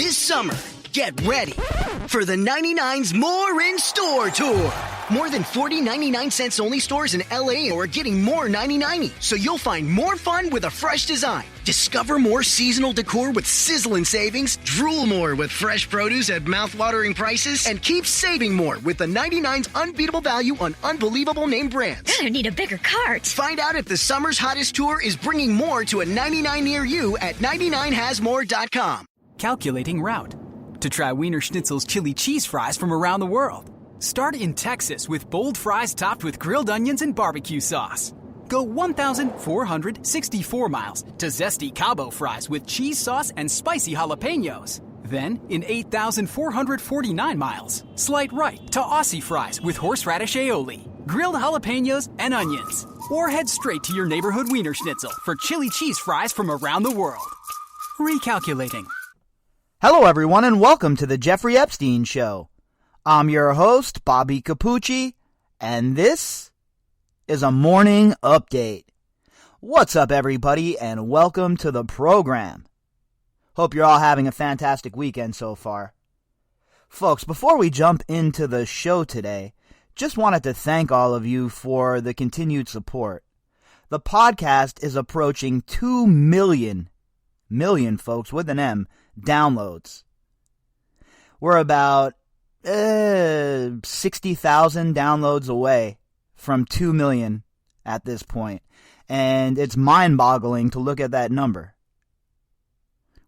This summer, get ready for the 99's More in Store Tour. More than 40 99-cents only stores in LA are getting more 99, so you'll find more fun with a fresh design. Discover more seasonal decor with sizzling savings, drool more with fresh produce at mouth-watering prices, and keep saving more with the 99's unbeatable value on unbelievable name brands. I need a bigger cart. Find out if the summer's hottest tour is bringing more to a 99 near you at 99hasmore.com. Calculating route to try Wiener Schnitzel's chili cheese fries from around the world. Start in Texas with bold fries topped with grilled onions and barbecue sauce. Go 1,464 miles to zesty Cabo fries with cheese sauce and spicy jalapenos. Then, in 8,449 miles, slide right to Aussie fries with horseradish aioli, grilled jalapenos, and onions. Or head straight to your neighborhood Wiener Schnitzel for chili cheese fries from around the world. Recalculating. Hello, everyone, and welcome to the Jeffrey Epstein Show. I'm your host, Bobbycapucci, and this is a morning update. What's up, everybody, and welcome to the program. Hope you're all having a fantastic weekend so far. Folks, before we jump into the show today, just wanted to thank all of you for the continued support. The podcast is approaching 2 million, folks, with an M, downloads. We're about 60,000 downloads away from 2 million at this point, and it's mind-boggling to look at that number.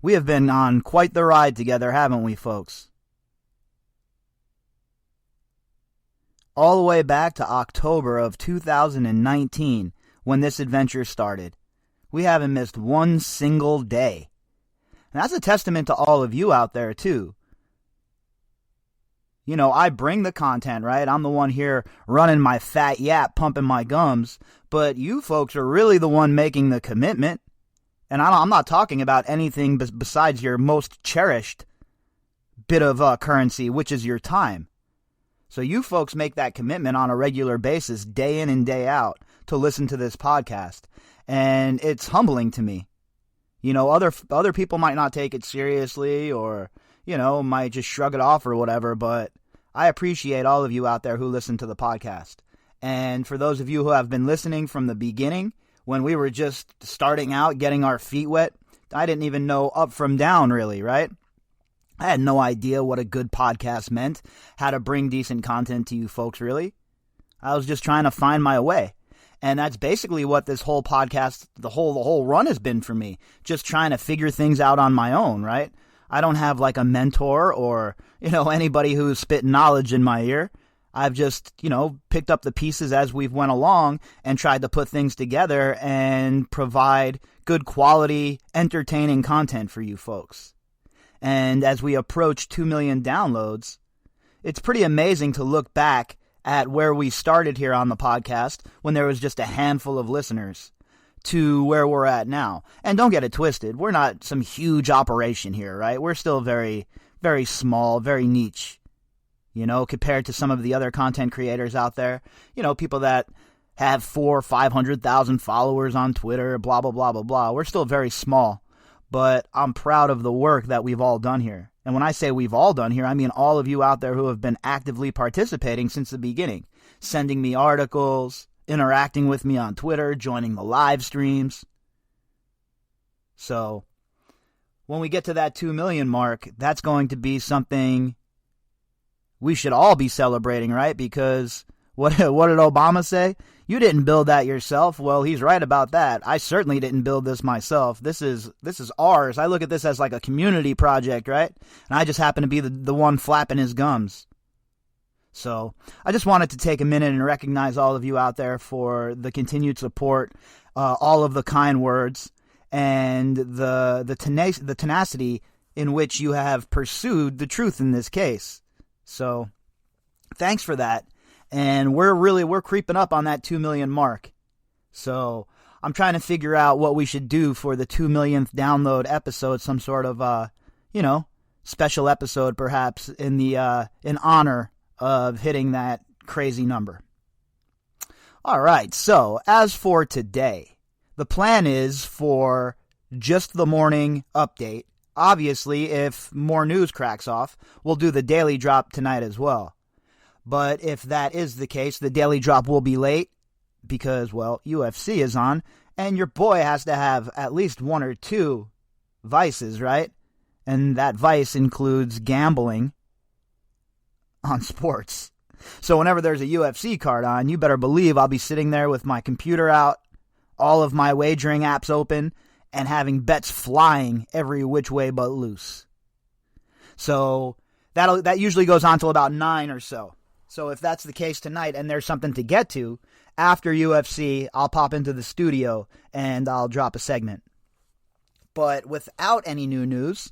We have been on quite the ride together, haven't we, folks? All the way back to October of 2019, when this adventure started. We haven't missed one single day. And that's a testament to all of you out there, too. You know, I bring the content, right? I'm the one here running my fat yap, pumping my gums. But you folks are really the one making the commitment. And I'm not talking about anything besides your most cherished bit of currency, which is your time. So you folks make that commitment on a regular basis, day in and day out, to listen to this podcast. And it's humbling to me. You know, other people might not take it seriously or, you know, might just shrug it off or whatever, but I appreciate all of you out there who listen to the podcast. And for those of you who have been listening from the beginning, when we were just starting out, getting our feet wet, I didn't even know up from down, really, right? I had no idea what a good podcast meant, how to bring decent content to you folks, really. I was just trying to find my way. And that's basically what this whole podcast, the whole run has been for me. Just trying to figure things out on my own, right? I don't have like a mentor or, you know, anybody who's spitting knowledge in my ear. I've just, you know, picked up the pieces as we've went along and tried to put things together and provide good quality, entertaining content for you folks. And as we approach 2 million downloads, it's pretty amazing to look back at where we started here on the podcast when there was just a handful of listeners to where we're at now. And don't get it twisted. We're not some huge operation here, right? We're still very, very small, very niche, you know, compared to some of the other content creators out there. You know, people that have 400,000 or 500,000 followers on Twitter, blah, blah, blah, blah, blah. We're still very small, but I'm proud of the work that we've all done here. And when I say we've all done here, I mean all of you out there who have been actively participating since the beginning, sending me articles, interacting with me on Twitter, joining the live streams. So when we get to that 2 million mark, that's going to be something we should all be celebrating, right? Because what did Obama say? You didn't build that yourself. Well, he's right about that. I certainly didn't build this myself. This is ours. I look at this as like a community project, right? And I just happen to be the one flapping his gums. So I just wanted to take a minute and recognize all of you out there for the continued support, all of the kind words, and the tenacity in which you have pursued the truth in this case. So thanks for that. And we're creeping up on that 2 million mark. So I'm trying to figure out what we should do for the 2 millionth download episode, some sort of, special episode perhaps in honor of hitting that crazy number. All right. So as for today, the plan is for just the morning update obviously, if more news cracks off, we'll do the daily drop tonight as well. But if that is the case, the daily drop will be late because, well, UFC is on, and your boy has to have at least one or two vices, right? And that vice includes gambling on sports. So whenever there's a UFC card on, you better believe I'll be sitting there with my computer out, all of my wagering apps open, and having bets flying every which way but loose. So that usually goes on till about 9 or so. So if that's the case tonight and there's something to get to, after UFC, I'll pop into the studio and I'll drop a segment. But without any new news,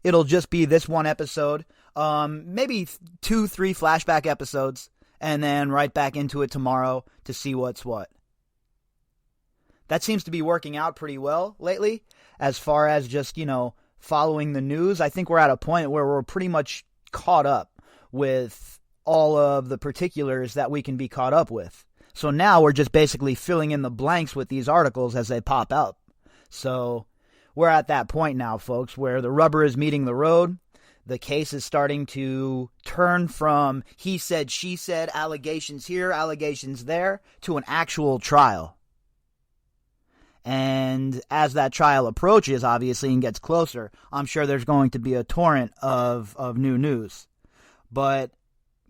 it'll just be this one episode, maybe 2-3 flashback episodes, and then right back into it tomorrow to see what's what. That seems to be working out pretty well lately as far as just, following the news. I think we're at a point where we're pretty much caught up with all of the particulars that we can be caught up with. So now we're just basically filling in the blanks with these articles as they pop up. So we're at that point now, folks, where the rubber is meeting the road. The case is starting to turn from he said, she said, allegations here, allegations there, to an actual trial. And as that trial approaches, obviously, and gets closer, I'm sure there's going to be a torrent of new news. But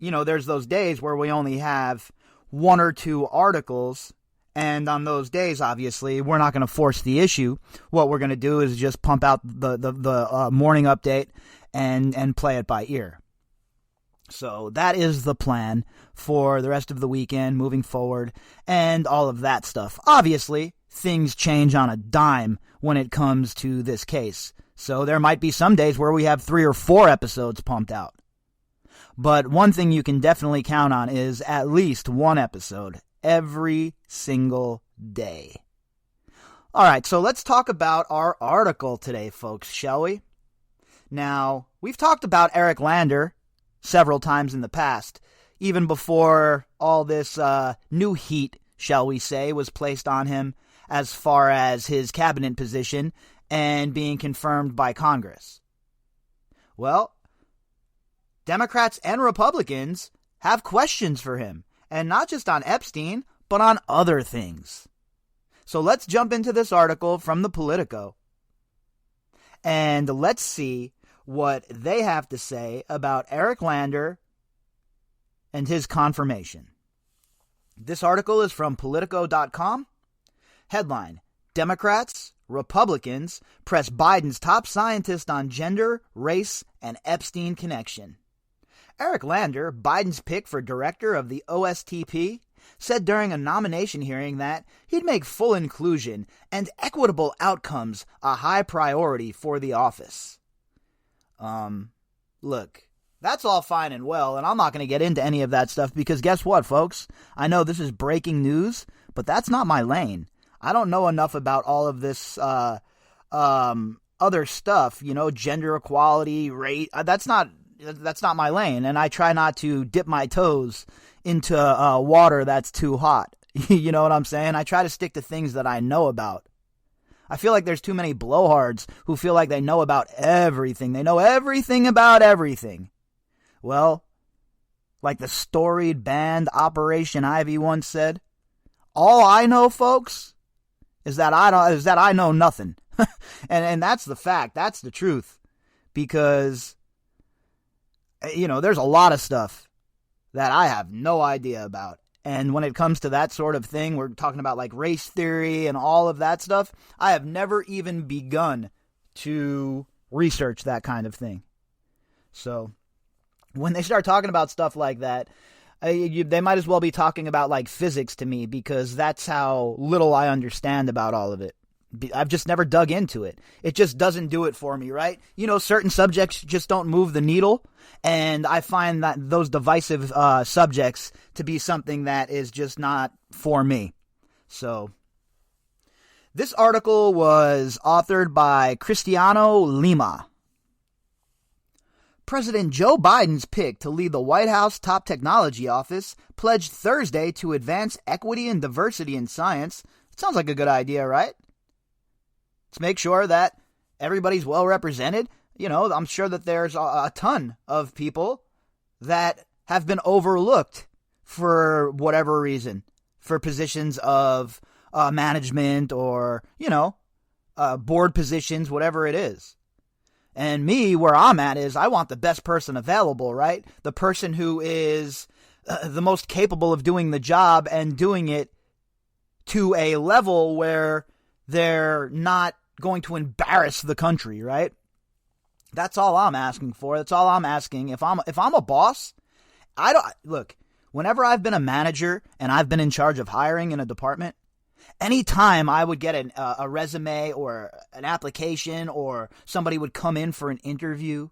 there's those days where we only have 1 or 2 articles, and on those days, obviously, we're not going to force the issue. What we're going to do is just pump out the morning update and play it by ear. So that is the plan for the rest of the weekend, moving forward, and all of that stuff. Obviously, things change on a dime when it comes to this case. So there might be some days where we have 3 or 4 episodes pumped out. But one thing you can definitely count on is at least 1 episode every single day. All right, so let's talk about our article today, folks, shall we? Now, we've talked about Eric Lander several times in the past, even before all this new heat, shall we say, was placed on him as far as his cabinet position and being confirmed by Congress. Well, Democrats and Republicans have questions for him, and not just on Epstein, but on other things. So let's jump into this article from the Politico, and let's see what they have to say about Eric Lander and his confirmation. This article is from Politico.com. Headline: Democrats, Republicans press Biden's top scientist on gender, race, and Epstein connection. Eric Lander, Biden's pick for director of the OSTP, said during a nomination hearing that he'd make full inclusion and equitable outcomes a high priority for the office. Look, that's all fine and well, and I'm not going to get into any of that stuff because guess what, folks? I know this is breaking news, but that's not my lane. I don't know enough about all of this other stuff, gender equality, rate. That's not my lane, and I try not to dip my toes into water that's too hot. You know what I'm saying? I try to stick to things that I know about. I feel like there's too many blowhards who feel like they know about everything. They know everything about everything. Well, like the storied band Operation Ivy once said, all I know, folks, is that I know nothing. and that's the fact. That's the truth. Because there's a lot of stuff that I have no idea about. And when it comes to that sort of thing, we're talking about like race theory and all of that stuff, I have never even begun to research that kind of thing. So when they start talking about stuff like that, they might as well be talking about like physics to me because that's how little I understand about all of it. I've just never dug into it. It just doesn't do it for me, right? Certain subjects just don't move the needle, and I find that those divisive subjects to be something that is just not for me. So, this article was authored by Cristiano Lima. President Joe Biden's pick to lead the White House top technology office pledged Thursday to advance equity and diversity in science. It sounds like a good idea, right? Let's make sure that everybody's well represented. You know, I'm sure that there's a ton of people that have been overlooked for whatever reason, for positions of management or, you know, board positions, whatever it is. And me, where I'm at is I want the best person available, right? The person who is the most capable of doing the job and doing it to a level where they're not going to embarrass the country, right? That's all I'm asking for. That's all I'm asking. If I'm a boss, look, whenever I've been a manager and I've been in charge of hiring in a department, anytime I would get a resume or an application or somebody would come in for an interview,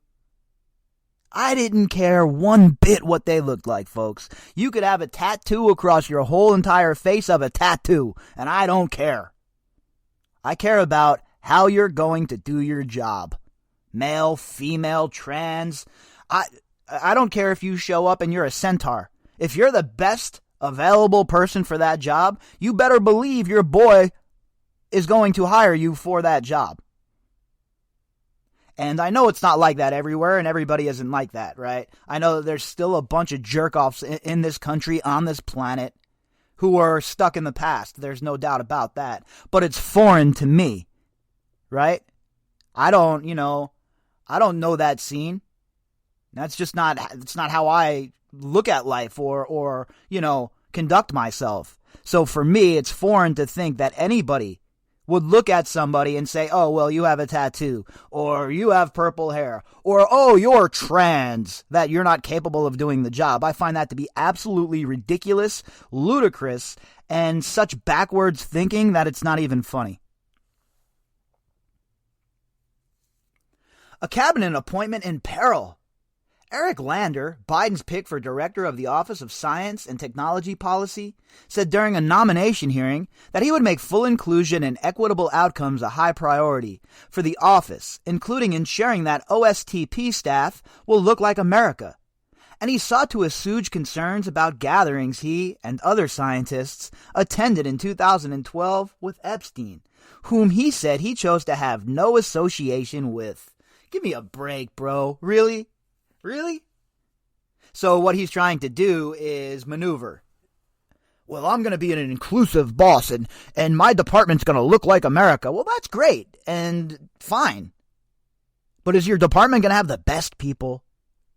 I didn't care one bit what they looked like, folks. You could have a tattoo across your whole entire face of a tattoo, and I don't care. I care about how you're going to do your job. Male, female, trans. I don't care if you show up and you're a centaur. If you're the best available person for that job, you better believe your boy is going to hire you for that job. And I know it's not like that everywhere, and everybody isn't like that, right? I know that there's still a bunch of jerk-offs in this country, on this planet, who are stuck in the past. There's no doubt about that. But it's foreign to me, right? I don't know that scene. That's just it's not how I look at life or conduct myself. So for me, it's foreign to think that anybody would look at somebody and say, oh, well, you have a tattoo, or you have purple hair, or, oh, you're trans, that you're not capable of doing the job. I find that to be absolutely ridiculous, ludicrous, and such backwards thinking that it's not even funny. A cabinet appointment in peril. Eric Lander, Biden's pick for director of the Office of Science and Technology Policy, said during a nomination hearing that he would make full inclusion and equitable outcomes a high priority for the office, including ensuring that OSTP staff will look like America. And he sought to assuage concerns about gatherings he and other scientists attended in 2012 with Epstein, whom he said he chose to have no association with. Give me a break, bro. Really? Really? So what he's trying to do is maneuver. Well, I'm going to be an inclusive boss, and my department's going to look like America. Well, that's great and fine. But is your department going to have the best people,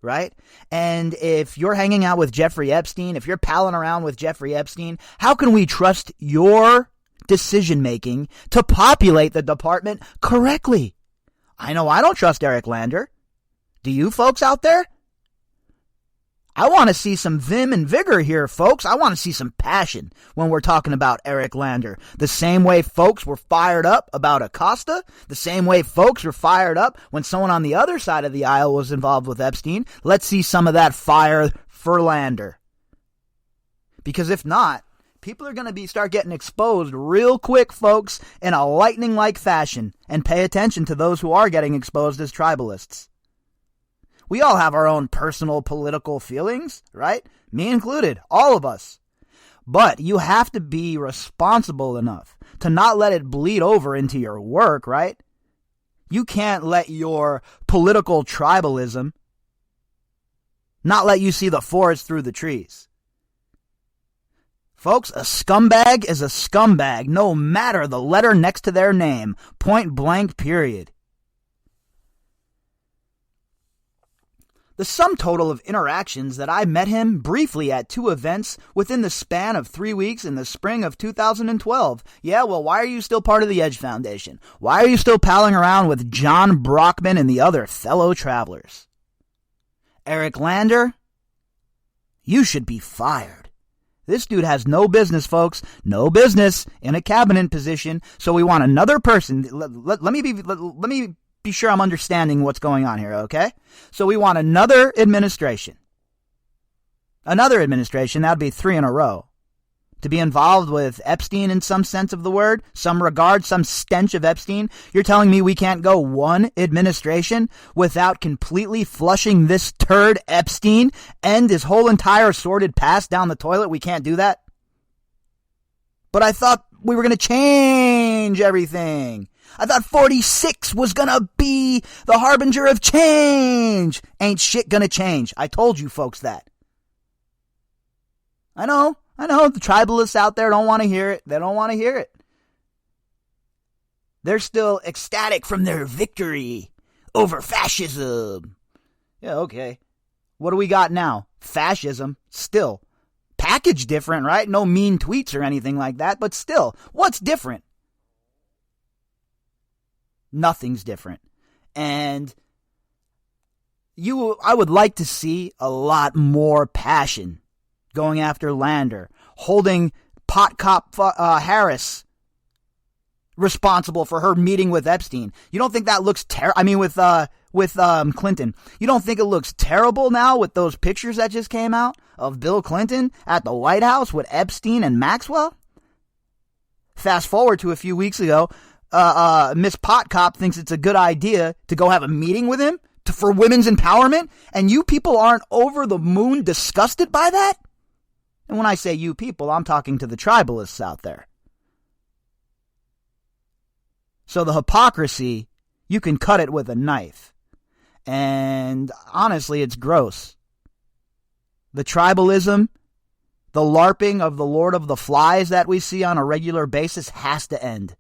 right? And if you're hanging out with Jeffrey Epstein, if you're palling around with Jeffrey Epstein, how can we trust your decision-making to populate the department correctly? I know I don't trust Eric Lander. Do you folks out there? I want to see some vim and vigor here, folks. I want to see some passion when we're talking about Eric Lander. The same way folks were fired up about Acosta, the same way folks were fired up when someone on the other side of the aisle was involved with Epstein. Let's see some of that fire for Lander. Because if not, people are going to start getting exposed real quick, folks, in a lightning-like fashion. And pay attention to those who are getting exposed as tribalists. We all have our own personal political feelings, right? Me included, all of us. But you have to be responsible enough to not let it bleed over into your work, right? You can't let your political tribalism not let you see the forest through the trees. Folks, a scumbag is a scumbag, no matter the letter next to their name. Point blank, period. The sum total of interactions that I met him briefly at 2 events within the span of 3 weeks in the spring of 2012. Yeah, well, why are you still part of the Edge Foundation? Why are you still palling around with John Brockman and the other fellow travelers? Eric Lander, you should be fired. This dude has no business, folks. No business in a cabinet position. So we want another person. Let me be sure I'm understanding what's going on here, okay? So we want another administration. Another administration, that would be 3 in a row. To be involved with Epstein in some sense of the word, some regard, some stench of Epstein. You're telling me we can't go one administration without completely flushing this turd Epstein and his whole entire sordid past down the toilet? We can't do that? But I thought we were going to change everything. I thought 46 was gonna be the harbinger of change. Ain't shit gonna change. I told you folks that. I know. The tribalists out there don't want to hear it. They don't want to hear it. They're still ecstatic from their victory over fascism. Yeah, okay. What do we got now? Fascism. Still. Package different, right? No mean tweets or anything like that, but still. What's different? Nothing's different. And I would like to see a lot more passion going after Lander, holding pot cop Harris responsible for her meeting with Epstein. You don't think that looks with Clinton. You don't think it looks terrible now with those pictures that just came out of Bill Clinton at the White House with Epstein and Maxwell? Fast forward to a few weeks ago, Miss Pot Cop thinks it's a good idea to go have a meeting with him for women's empowerment, and you people aren't over the moon disgusted by that? And when I say you people, I'm talking to the tribalists out there. So the hypocrisy, you can cut it with a knife. And honestly, it's gross. The tribalism, the LARPing of the Lord of the Flies that we see on a regular basis has to end.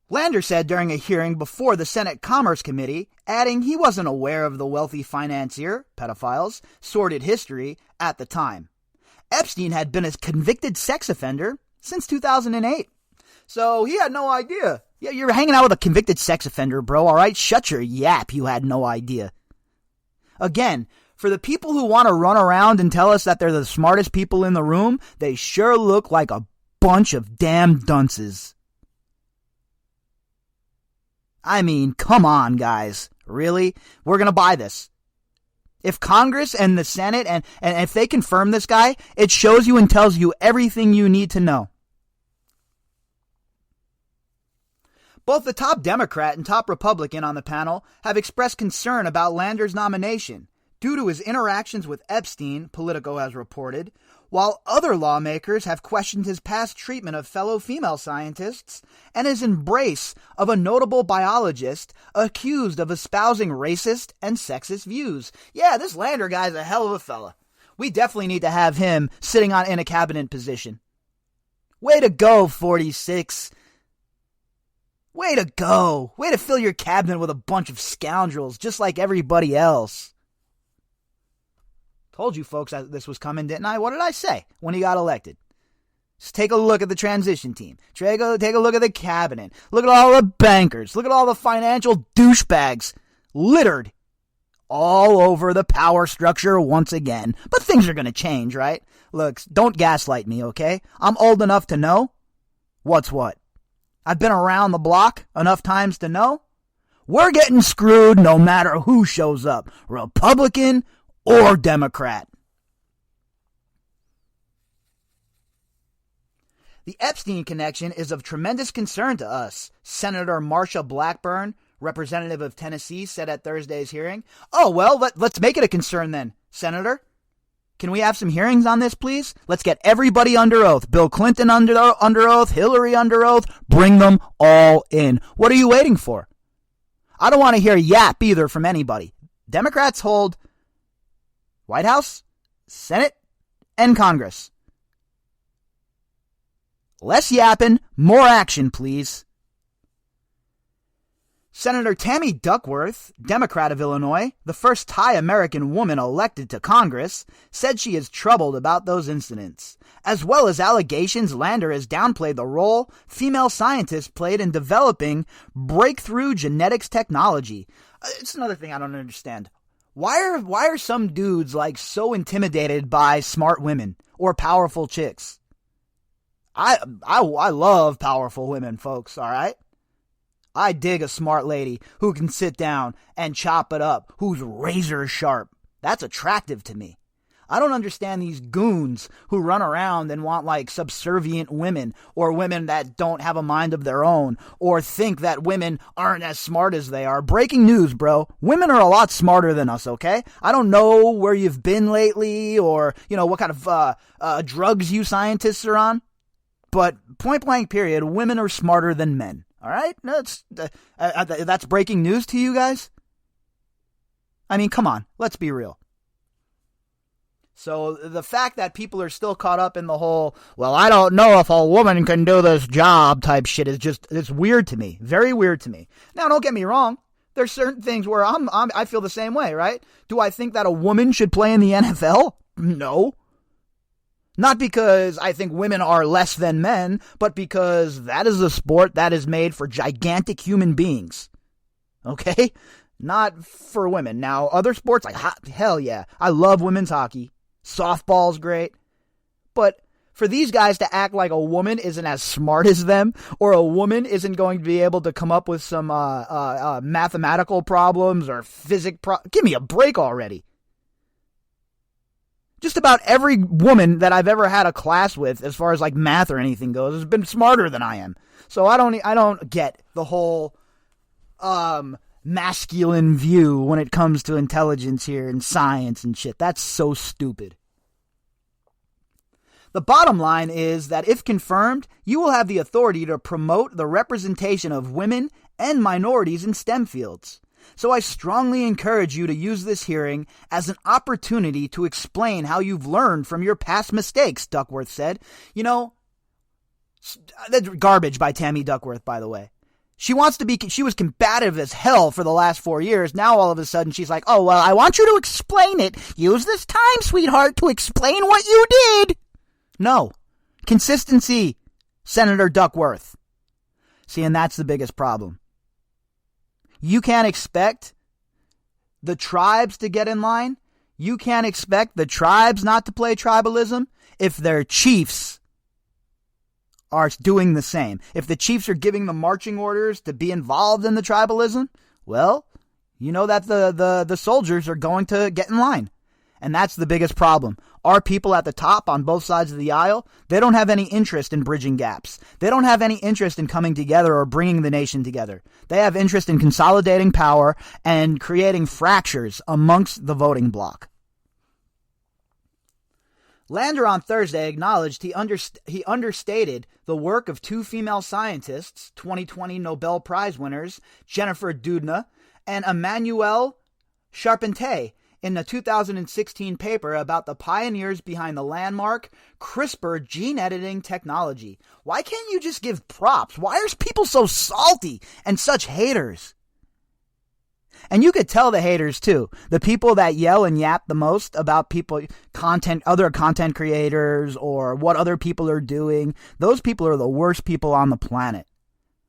Lander said during a hearing before the Senate Commerce Committee, adding he wasn't aware of the wealthy financier, pedophiles, sordid history at the time. Epstein had been a convicted sex offender since 2008. So he had no idea. Yeah, you're hanging out with a convicted sex offender, bro, all right? Shut your yap, you had no idea. Again, for the people who want to run around and tell us that they're the smartest people in the room, they sure look like a bunch of damn dunces. I mean, come on, guys. Really? We're going to buy this. If Congress and the Senate, and if they confirm this guy, it shows you and tells you everything you need to know. Both the top Democrat and top Republican on the panel have expressed concern about Lander's nomination due to his interactions with Epstein, Politico has reported, while other lawmakers have questioned his past treatment of fellow female scientists and his embrace of a notable biologist accused of espousing racist and sexist views. Yeah, this Lander guy's a hell of a fella. We definitely need to have him sitting in a cabinet position. Way to go, 46. Way to go. Way to fill your cabinet with a bunch of scoundrels, just like everybody else. Told you folks that this was coming, didn't I? What did I say when he got elected? Just take a look at the transition team. Take a look at the cabinet. Look at all the bankers. Look at all the financial douchebags littered all over the power structure once again. But things are going to change, right? Look, don't gaslight me, okay? I'm old enough to know what's what. I've been around the block enough times to know we're getting screwed no matter who shows up, Republican or Democrat. The Epstein connection is of tremendous concern to us, Senator Marsha Blackburn, representative of Tennessee, said at Thursday's hearing. Oh, well, let's make it a concern then, Senator. Can we have some hearings on this, please? Let's get everybody under oath. Bill Clinton under oath, Hillary under oath. Bring them all in. What are you waiting for? I don't want to hear yap either from anybody. Democrats hold White House, Senate, and Congress. Less yapping, more action, please. Senator Tammy Duckworth, Democrat of Illinois, the first Thai American woman elected to Congress, said she is troubled about those incidents, as well as allegations Lander has downplayed the role female scientists played in developing breakthrough genetics technology. It's another thing I don't understand. Why are some dudes like so intimidated by smart women or powerful chicks? I love powerful women, folks, all right? I dig a smart lady who can sit down and chop it up, who's razor sharp. That's attractive to me. I don't understand these goons who run around and want like subservient women or women that don't have a mind of their own or think that women aren't as smart as they are. Breaking news, bro. Women are a lot smarter than us, okay? I don't know where you've been lately or, what kind of drugs you scientists are on. But point blank period, women are smarter than men. All right? That's breaking news to you guys? I mean, come on. Let's be real. So the fact that people are still caught up in the whole, well, I don't know if a woman can do this job type shit is it's weird to me. Very weird to me. Now, don't get me wrong. There's certain things where I feel the same way, right? Do I think that a woman should play in the NFL? No. Not because I think women are less than men, but because that is a sport that is made for gigantic human beings. Okay? Not for women. Now, other sports, like hell yeah. I love women's hockey. Softball's great. But for these guys to act like a woman isn't as smart as them, or a woman isn't going to be able to come up with some mathematical problems or give me a break already. Just about every woman that I've ever had a class with, as far as like math or anything goes, has been smarter than I am. So I don't get the whole masculine view when it comes to intelligence here and science and shit. That's so stupid. The bottom line is that if confirmed, you will have the authority to promote the representation of women and minorities in STEM fields. So I strongly encourage you to use this hearing as an opportunity to explain how you've learned from your past mistakes, Duckworth said. That's garbage by Tammy Duckworth, by the way. She was combative as hell for the last 4 years. Now all of a sudden she's like, oh, well, I want you to explain it. Use this time, sweetheart, to explain what you did. No. Consistency, Senator Duckworth. See, and that's the biggest problem. You can't expect the tribes to get in line. You can't expect the tribes not to play tribalism if their chiefs are doing the same. If the chiefs are giving the marching orders to be involved in the tribalism, well, you know that the soldiers are going to get in line. And that's the biggest problem. Our people at the top on both sides of the aisle, they don't have any interest in bridging gaps. They don't have any interest in coming together or bringing the nation together. They have interest in consolidating power and creating fractures amongst the voting bloc. Lander on Thursday acknowledged he understated the work of two female scientists, 2020 Nobel Prize winners Jennifer Doudna and Emmanuelle Charpentier, in a 2016 paper about the pioneers behind the landmark CRISPR gene editing technology. Why can't you just give props? Why are people so salty and such haters? And you could tell the haters too. The people that yell and yap the most about other content creators or what other people are doing, those people are the worst people on the planet.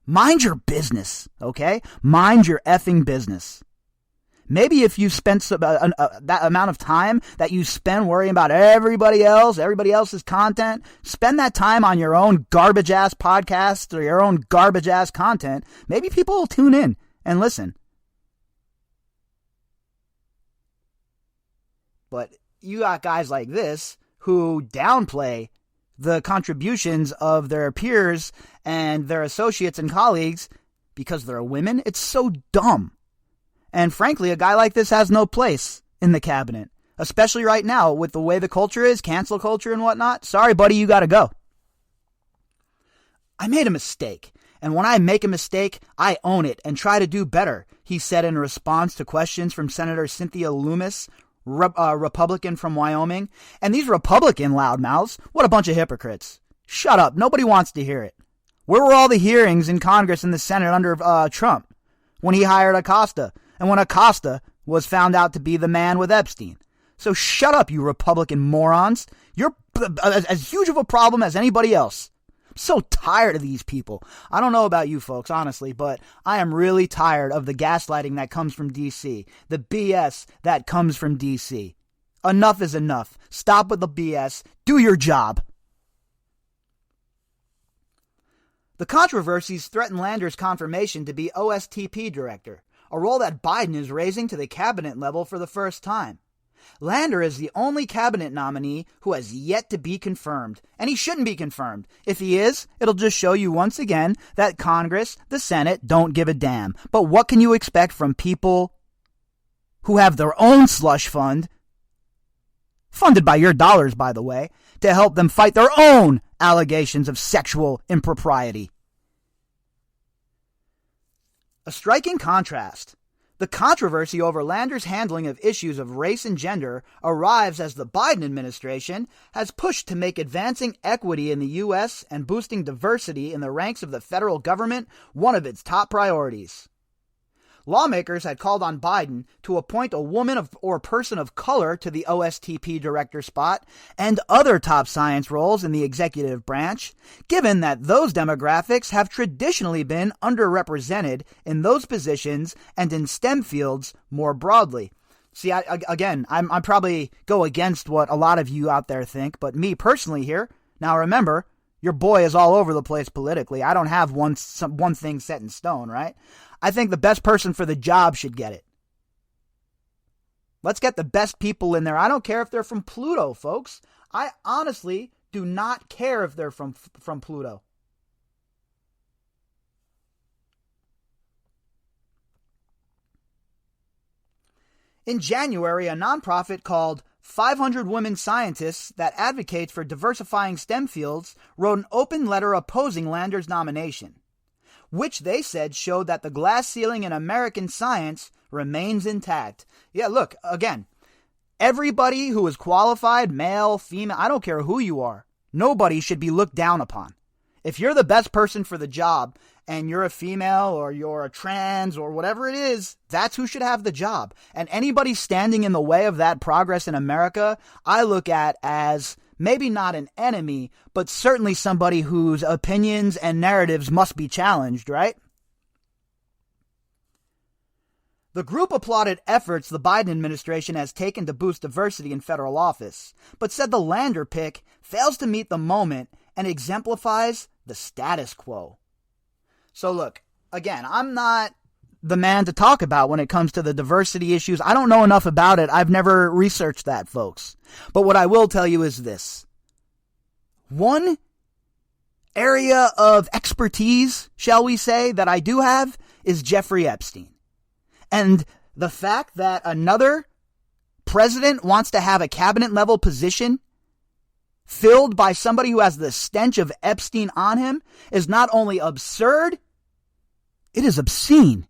Mind your business, okay? Mind your effing business. Maybe if you spent that amount of time that you spend worrying about everybody else's content, spend that time on your own garbage-ass podcast or your own garbage-ass content, maybe people will tune in and listen. But you got guys like this who downplay the contributions of their peers and their associates and colleagues because they're women. It's so dumb. And frankly, a guy like this has no place in the cabinet, especially right now with the way the culture is, cancel culture and whatnot. Sorry, buddy, you got to go. I made a mistake, and when I make a mistake, I own it and try to do better, he said in response to questions from Senator Cynthia Lummis, Republican from Wyoming. And these Republican loudmouths, what a bunch of hypocrites. Shut up. Nobody wants to hear it. Where were all the hearings in Congress and the Senate under Trump when he hired Acosta? And when Acosta was found out to be the man with Epstein. So shut up, you Republican morons. You're as huge of a problem as anybody else. I'm so tired of these people. I don't know about you folks, honestly, but I am really tired of the gaslighting that comes from D.C., the BS that comes from D.C. Enough is enough. Stop with the BS. Do your job. The controversies threaten Lander's confirmation to be OSTP director, a role that Biden is raising to the cabinet level for the first time. Lander is the only cabinet nominee who has yet to be confirmed, and he shouldn't be confirmed. If he is, it'll just show you once again that Congress, the Senate, don't give a damn. But what can you expect from people who have their own slush fund, funded by your dollars, by the way, to help them fight their own allegations of sexual impropriety? A striking contrast. The controversy over Lander's handling of issues of race and gender arrives as the Biden administration has pushed to make advancing equity in the U.S. and boosting diversity in the ranks of the federal government one of its top priorities. Lawmakers had called on Biden to appoint a woman or person of color to the OSTP director spot and other top science roles in the executive branch, given that those demographics have traditionally been underrepresented in those positions and in STEM fields more broadly. See, I'm probably go against what a lot of you out there think, but me personally here, now remember, your boy is all over the place politically. I don't have one thing set in stone, right? I think the best person for the job should get it. Let's get the best people in there. I don't care if they're from Pluto, folks. I honestly do not care if they're from Pluto. In January, a nonprofit called 500 Women Scientists that advocates for diversifying STEM fields wrote an open letter opposing Lander's nomination, which they said showed that the glass ceiling in American science remains intact. Yeah, look, again, everybody who is qualified, male, female, I don't care who you are, nobody should be looked down upon. If you're the best person for the job and you're a female or you're a trans or whatever it is, that's who should have the job. And anybody standing in the way of that progress in America, I look at as maybe not an enemy, but certainly somebody whose opinions and narratives must be challenged, right? The group applauded efforts the Biden administration has taken to boost diversity in federal office, but said the Lander pick fails to meet the moment and exemplifies the status quo. So look, again, I'm not the man to talk about when it comes to the diversity issues. I don't know enough about it. I've never researched that, folks. But what I will tell you is this. One area of expertise, shall we say, that I do have is Jeffrey Epstein. And the fact that another president wants to have a cabinet level position filled by somebody who has the stench of Epstein on him is not only absurd, it is obscene.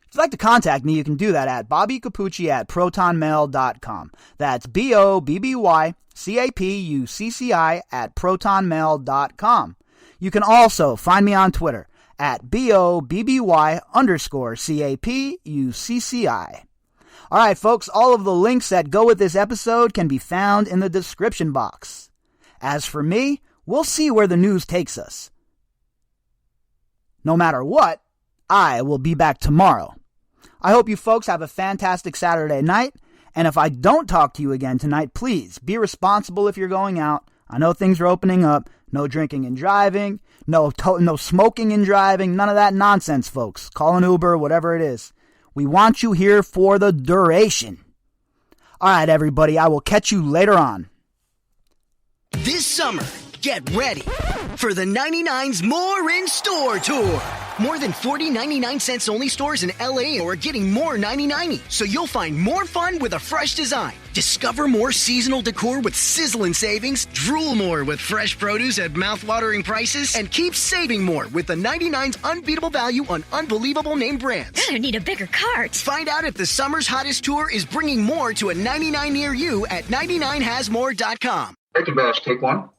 If you'd like to contact me, you can do that at bobbycapucci@protonmail.com. That's BOBBYCAPUCCI@protonmail.com. You can also find me on Twitter at BOBBY_CAPUCCI. All right, folks, all of the links that go with this episode can be found in the description box. As for me, we'll see where the news takes us. No matter what, I will be back tomorrow. I hope you folks have a fantastic Saturday night, and if I don't talk to you again tonight, please be responsible if you're going out. I know things are opening up. No drinking and driving, no smoking and driving, none of that nonsense, folks. Call an Uber, whatever it is. We want you here for the duration. All right, everybody, I will catch you later on. This summer, get ready for the 99's More in Store Tour. More than 40 99-cents only stores in LA are getting more 99, so you'll find more fun with a fresh design. Discover more seasonal decor with sizzling savings, drool more with fresh produce at mouth-watering prices, and keep saving more with the 99's unbeatable value on unbelievable name brands. I need a bigger cart. Find out if the summer's hottest tour is bringing more to a 99 near you at 99hasmore.com. Bacon Bash, take one.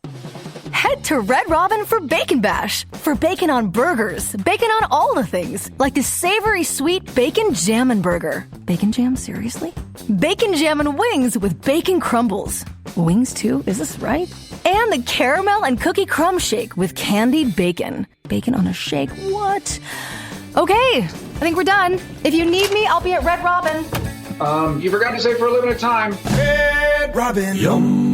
Head to Red Robin for Bacon Bash. For bacon on burgers, bacon on all the things, like the savory sweet bacon jammin' burger. Bacon jam, seriously? Bacon jammin' wings with bacon crumbles. Wings too, is this right? And the caramel and cookie crumb shake with candied bacon. Bacon on a shake, what? Okay, I think we're done. If you need me, I'll be at Red Robin. You forgot to say for a limited time. Red Robin. Yum.